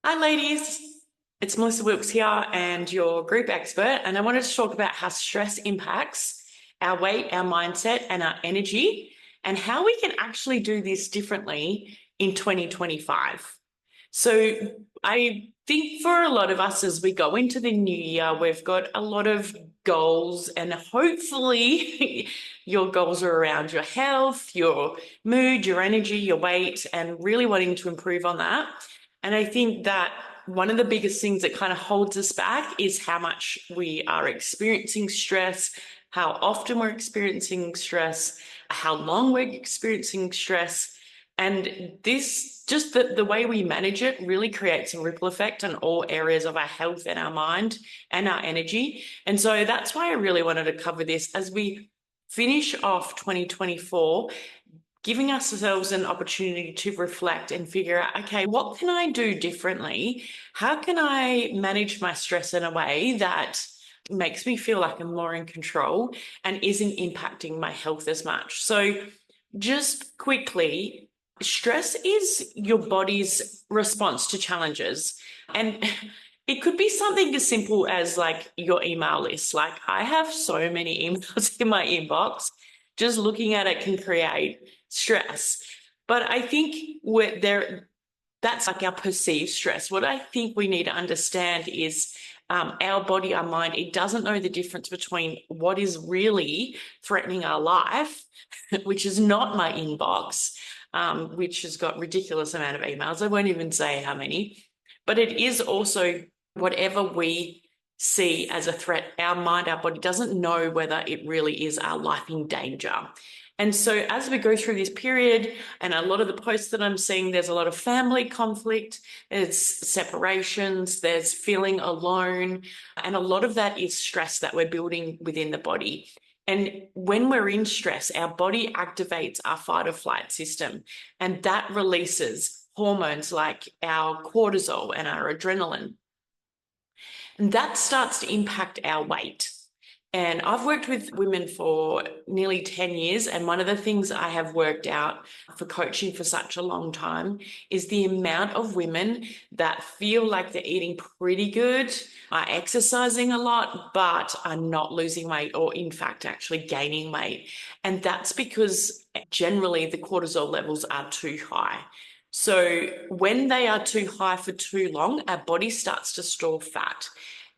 Hi, ladies. It's Melissa Wilkes here and your group expert. And I wanted to talk about how stress impacts our weight, our mindset, and our energy, and how we can actually do this differently in 2025. So, I think for a lot of us, as we go into the new year, we've got a lot of goals, and hopefully, your goals are around your health, your mood, your energy, your weight, and really wanting to improve on that. And I think that one of the biggest things that kind of holds us back is how much we are experiencing stress, how often we're experiencing stress, how long we're experiencing stress. And this, just the way we manage it, really creates a ripple effect on all areas of our health and our mind and our energy. And so that's why I really wanted to cover this as we finish off 2024, giving ourselves an opportunity to reflect and figure out, okay, what can I do differently? How can I manage my stress in a way that makes me feel like I'm more in control and isn't impacting my health as much? So, just quickly, stress is your body's response to challenges. And it could be something as simple as like your email list. Like, I have so many emails in my inbox. Just looking at it can create stress. But I think we're there, that's like our perceived stress. What I think we need to understand is our body, our mind, it doesn't know the difference between what is really threatening our life, which is not my inbox, which has got ridiculous amount of emails. I won't even say how many, but it is also whatever we see as a threat. Our mind, our body doesn't know whether it really is our life in danger. And so as we go through this period, and a lot of the posts that I'm seeing, there's a lot of family conflict, there's separations, there's feeling alone, and a lot of that is stress that we're building within the body. And when we're in stress, our body activates our fight or flight system, and that releases hormones like our cortisol and our adrenaline. And that starts to impact our weight. And I've worked with women for nearly 10 years. And one of the things I have worked out for coaching for such a long time is the amount of women that feel like they're eating pretty good, are exercising a lot, but are not losing weight or, in fact, actually gaining weight. And that's because generally the cortisol levels are too high. So when they are too high for too long, our body starts to store fat.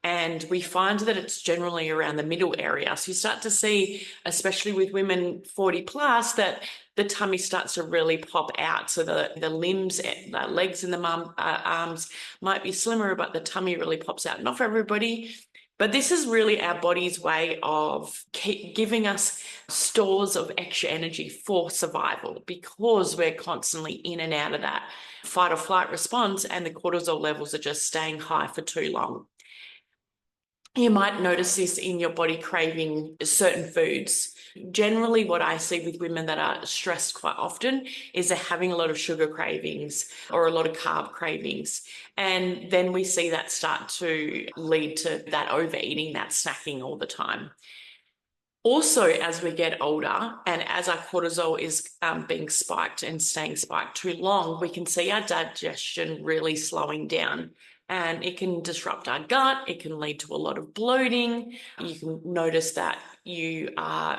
And we find that it's generally around the middle area. So you start to see, especially with women 40 plus, that the tummy starts to really pop out. So the limbs, the legs and the arms might be slimmer, but the tummy really pops out. Not for everybody, but this is really our body's way of giving us stores of extra energy for survival because we're constantly in and out of that fight or flight response and the cortisol levels are just staying high for too long. You might notice this in your body craving certain foods. Generally, what I see with women that are stressed quite often is they're having a lot of sugar cravings or a lot of carb cravings. And then we see that start to lead to that overeating, that snacking all the time. Also, as we get older and as our cortisol is being spiked and staying spiked too long, we can see our digestion really slowing down. And it can disrupt our gut. It can lead to a lot of bloating. You can notice that you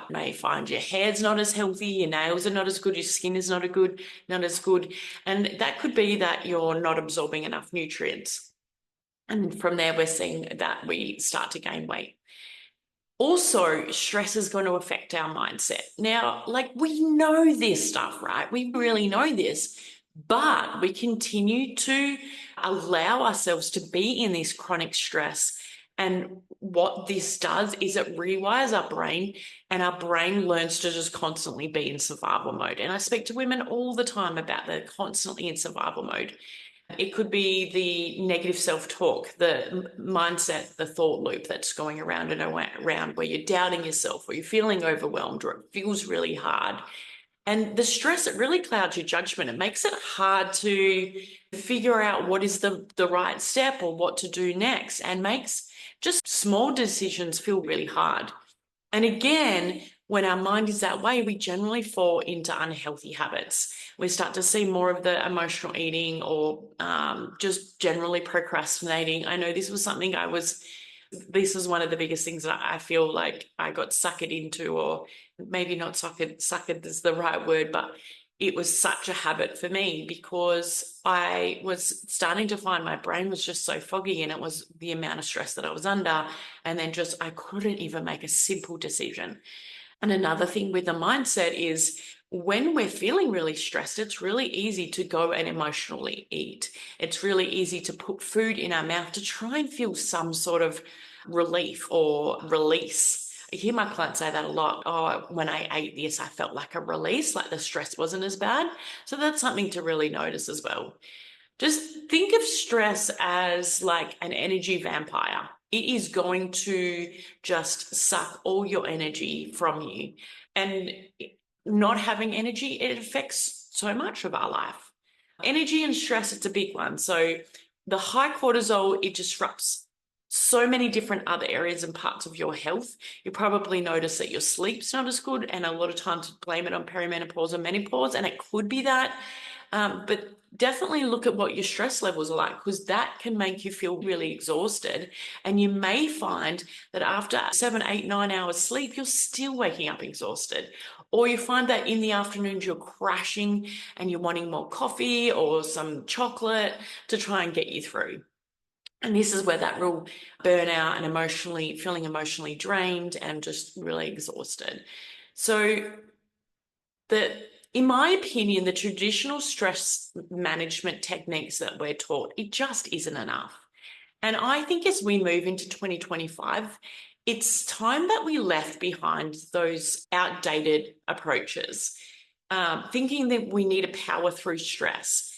may find your hair's not as healthy, your nails are not as good, your skin is not as good. And that could be that you're not absorbing enough nutrients. And from there, we're seeing that we start to gain weight. Also, stress is going to affect our mindset. Now, like we know this stuff, right? We really know this, but we continue to allow ourselves to be in this chronic stress. And what this does is it rewires our brain, and our brain learns to just constantly be in survival mode. And I speak to women all the time about they're constantly in survival mode. It could be the negative self-talk, the mindset, the thought loop that's going around and around where you're doubting yourself or you're feeling overwhelmed or it feels really hard. And the stress, it really clouds your judgment. It makes it hard to figure out what is the right step or what to do next and makes just small decisions feel really hard. And again, when our mind is that way, we generally fall into unhealthy habits. We start to see more of the emotional eating or just generally procrastinating. I know this was something this is one of the biggest things that I feel like I got suckered into, or maybe not suckered is the right word, but it was such a habit for me because I was starting to find my brain was just so foggy, and it was the amount of stress that I was under. And then I couldn't even make a simple decision. And another thing with the mindset is when we're feeling really stressed, it's really easy to go and emotionally eat. It's really easy to put food in our mouth to try and feel some sort of relief or release. I hear my clients say that a lot. Oh, when I ate this, I felt like a release, like the stress wasn't as bad. So that's something to really notice as well. Just think of stress as like an energy vampire. It is going to just suck all your energy from you. And not having energy, it affects so much of our life. Energy and stress, it's a big one. So the high cortisol, it disrupts so many different other areas and parts of your health. You probably notice that your sleep's not as good, and a lot of times blame it on perimenopause or menopause, and it could be that. But definitely look at what your stress levels are like, because that can make you feel really exhausted. And you may find that after 7, 8, 9 hours sleep, you're still waking up exhausted. Or you find that in the afternoons you're crashing and you're wanting more coffee or some chocolate to try and get you through. And this is where that real burnout and feeling emotionally drained and just really exhausted. So in my opinion, the traditional stress management techniques that we're taught, it just isn't enough. And I think as we move into 2025, it's time that we left behind those outdated approaches, thinking that we need to power through stress.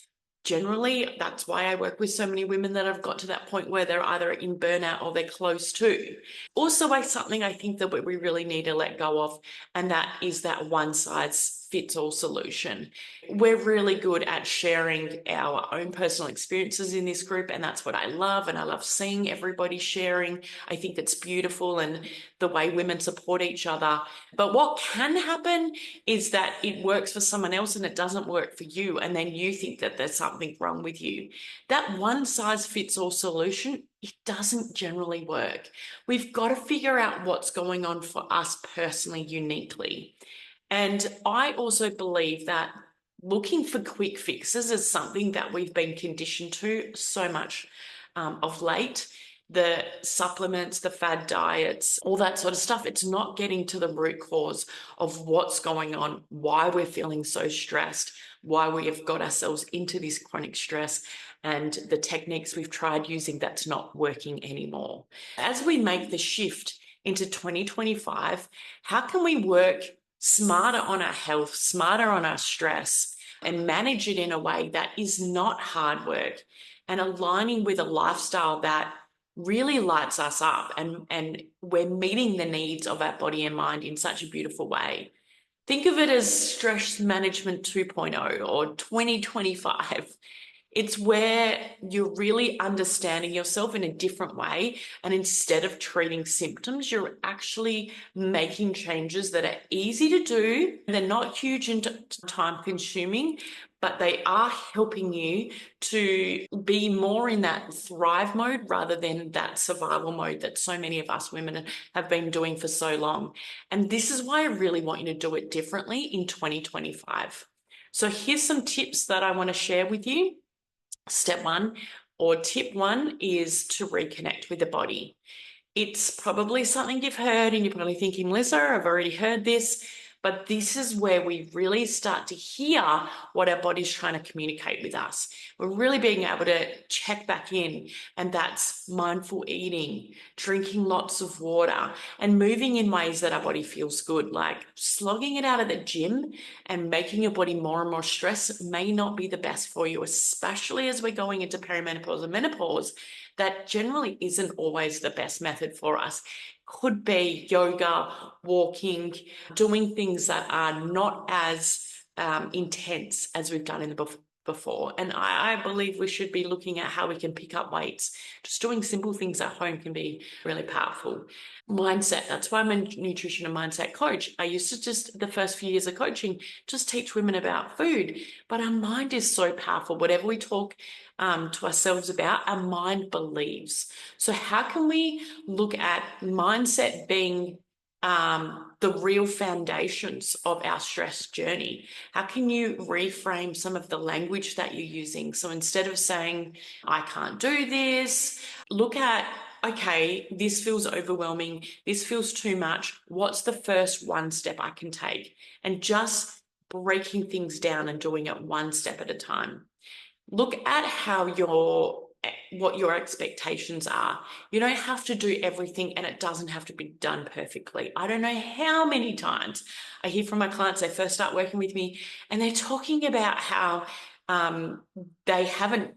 Generally, that's why I work with so many women that have got to that point where they're either in burnout or they're close to. Also, something I think that we really need to let go of, and that is that one size fits all solution. We're really good at sharing our own personal experiences in this group, and that's what I love. And I love seeing everybody sharing. I think it's beautiful, and the way women support each other. But what can happen is that it works for someone else and it doesn't work for you, and then you think that there's something wrong with you. That one size fits all solution, it doesn't generally work. We've got to figure out what's going on for us personally, uniquely. And I also believe that looking for quick fixes is something that we've been conditioned to so much of late. The supplements, the fad diets, all that sort of stuff, it's not getting to the root cause of what's going on, why we're feeling so stressed, why we have got ourselves into this chronic stress, and the techniques we've tried using that's not working anymore. As we make the shift into 2025, how can we work smarter on our health, smarter on our stress, and manage it in a way that is not hard work, and aligning with a lifestyle that really lights us up, and we're meeting the needs of our body and mind in such a beautiful way. Think of it as stress management 2.0 or 2025. It's where you're really understanding yourself in a different way. And instead of treating symptoms, you're actually making changes that are easy to do. They're not huge and time consuming, but they are helping you to be more in that thrive mode rather than that survival mode that so many of us women have been doing for so long. And this is why I really want you to do it differently in 2025. So here's some tips that I want to share with you. Step one, or tip one, is to reconnect with the body. It's probably something you've heard and you're probably thinking, Melissa, I've already heard this, but this is where we really start to hear what our body's trying to communicate with us. We're really being able to check back in, and that's mindful eating, drinking lots of water, and moving in ways that our body feels good, like slogging it out of the gym and making your body more and more stressed may not be the best for you, especially as we're going into perimenopause and menopause. That generally isn't always the best method for us. Could be yoga, walking, doing things that are not as intense as we've done in the before. And I believe we should be looking at how we can pick up weights. Just doing simple things at home can be really powerful. Mindset. That's why I'm a nutrition and mindset coach. I used to just, the first few years of coaching, just teach women about food. But our mind is so powerful. Whatever we talk to ourselves about, our mind believes. So how can we look at mindset being the real foundations of our stress journey? How can you reframe some of the language that you're using? So instead of saying, I can't do this, look at, okay, this feels overwhelming. This feels too much. What's the first one step I can take? And just breaking things down and doing it one step at a time. Look at what your expectations are. You don't have to do everything, and it doesn't have to be done perfectly. I don't know how many times I hear from my clients, they first start working with me, and they're talking about how they haven't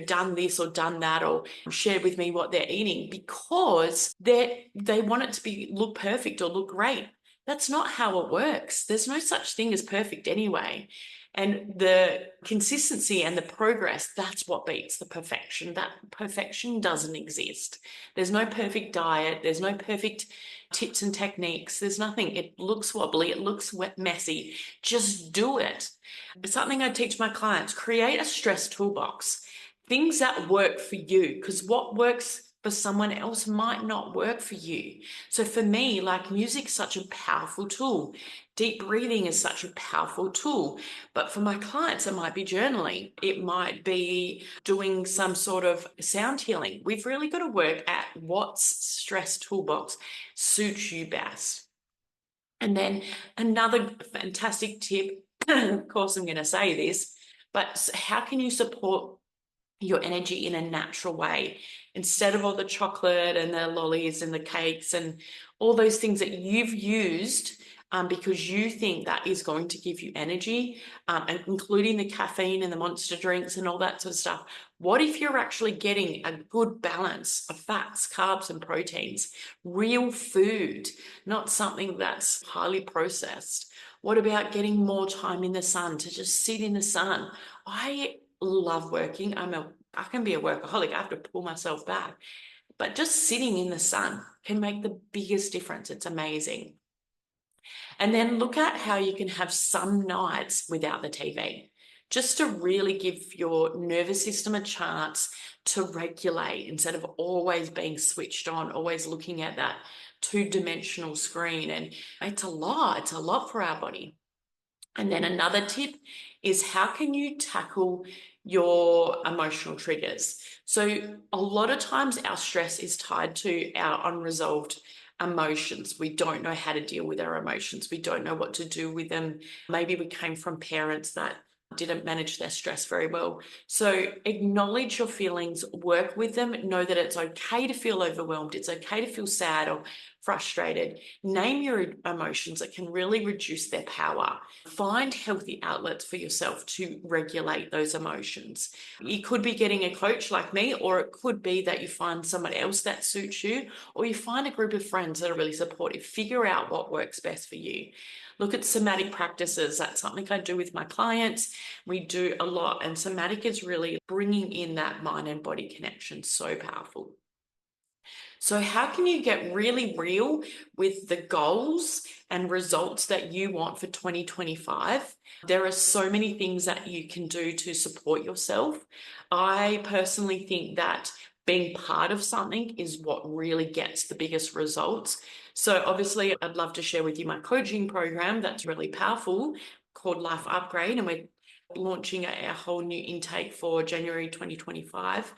done this or done that or shared with me what they're eating because they want it to look perfect or look great. That's not how it works. There's no such thing as perfect anyway. And the consistency and the progress, that's what beats the perfection. That perfection doesn't exist. There's no perfect diet. There's no perfect tips and techniques. There's nothing. It looks wobbly. It looks messy. Just do it. It's something I teach my clients. Create a stress toolbox. Things that work for you, because what works for someone else might not work for you. So for me, like, music's such a powerful tool. Deep breathing is such a powerful tool. But for my clients, it might be journaling. It might be doing some sort of sound healing. We've really got to work at what stress toolbox suits you best. And then another fantastic tip, of course, I'm going to say this, but how can you support your energy in a natural way instead of all the chocolate and the lollies and the cakes and all those things that you've used because you think that is going to give you energy, and including the caffeine and the monster drinks and all that sort of stuff. What if you're actually getting a good balance of fats, carbs, and proteins, real food, not something that's highly processed? What about getting more time in the sun, to just sit in the sun? I love working. I can be a workaholic. I have to pull myself back. But just sitting in the sun can make the biggest difference. It's amazing. And then look at how you can have some nights without the TV, just to really give your nervous system a chance to regulate instead of always being switched on, always looking at that two-dimensional screen. And it's a lot for our body. And then another tip is, how can you tackle your emotional triggers? So a lot of times our stress is tied to our unresolved emotions. We don't know how to deal with our emotions. We don't know what to do with them. Maybe we came from parents that didn't manage their stress very well. So acknowledge your feelings, work with them, know that it's okay to feel overwhelmed. It's okay to feel sad or frustrated. Name your emotions. It can really reduce their power. Find healthy outlets for yourself to regulate those emotions. You could be getting a coach like me, or it could be that you find someone else that suits you, or you find a group of friends that are really supportive. Figure out what works best for you. Look at somatic practices. That's something I do with my clients. We do a lot, and somatic is really bringing in that mind and body connection. So powerful. So how can you get really real with the goals and results that you want for 2025? There are so many things that you can do to support yourself. I personally think that being part of something is what really gets the biggest results. So obviously, I'd love to share with you my coaching program that's really powerful, called Life Upgrade, and we're launching a whole new intake for January 2025.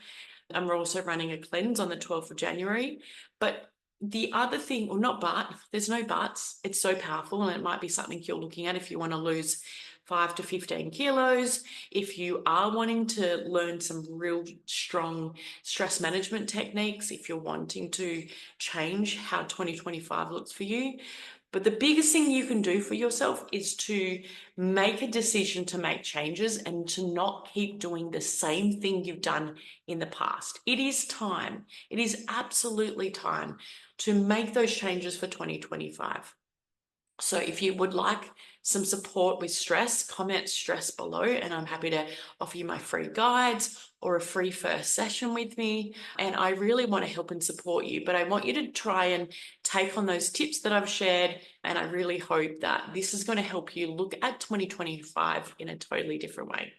And we're also running a cleanse on the 12th of January. But the other thing, or not but, there's no buts. It's so powerful, and it might be something you're looking at if you want to lose 5 to 15 kilos. If you are wanting to learn some real strong stress management techniques, if you're wanting to change how 2025 looks for you. But the biggest thing you can do for yourself is to make a decision to make changes and to not keep doing the same thing you've done in the past. It is time. It is absolutely time to make those changes for 2025. So if you would like some support with stress, comment stress below, and I'm happy to offer you my free guides or a free first session with me. And I really want to help and support you, but I want you to try and take on those tips that I've shared. And I really hope that this is going to help you look at 2025 in a totally different way.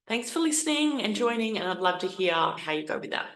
Thanks for listening and joining, and I'd love to hear how you go with that.